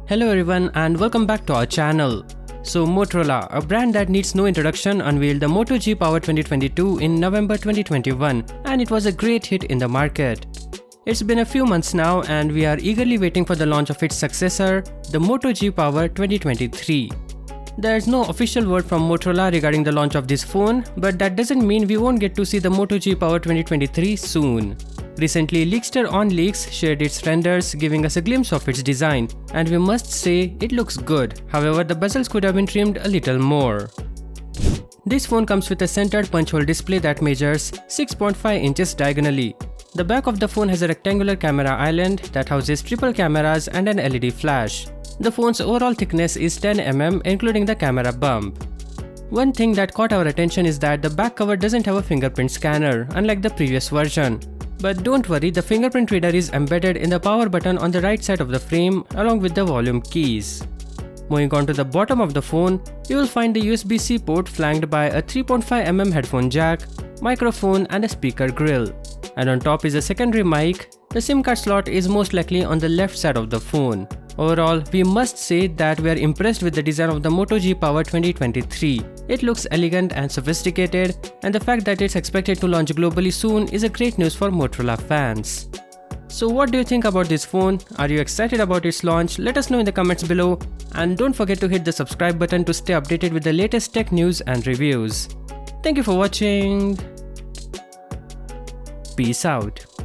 Hello everyone and welcome back to our channel. So Motorola, a brand that needs no introduction, unveiled the Moto G Power 2022 in November 2021 and it was a great hit in the market. It's been a few months now and we are eagerly waiting for the launch of its successor, the Moto G Power 2023. There's no official word from Motorola regarding the launch of this phone, but that doesn't mean we won't get to see the Moto G Power 2023 soon. Recently, leakster Onleaks shared its renders, giving us a glimpse of its design, and we must say it looks good. However, the bezels could have been trimmed a little more. This phone comes with a centered punch hole display that measures 6.5 inches diagonally. The back of the phone has a rectangular camera island that houses triple cameras and an LED flash. The phone's overall thickness is 10 mm, including the camera bump. One thing that caught our attention is that the back cover doesn't have a fingerprint scanner, unlike the previous version. But don't worry, the fingerprint reader is embedded in the power button on the right side of the frame along with the volume keys. Moving on to the bottom of the phone, you will find the USB-C port flanked by a 3.5 mm headphone jack, microphone and a speaker grill. And on top is a secondary mic. The SIM card slot is most likely on the left side of the phone. Overall, we must say that we are impressed with the design of the Moto G Power 2023. It looks elegant and sophisticated, and the fact that it's expected to launch globally soon is a great news for Motorola fans. So what do you think about this phone? Are you excited about its launch? Let us know in the comments below, and don't forget to hit the subscribe button to stay updated with the latest tech news and reviews. Thank you for watching. Peace out.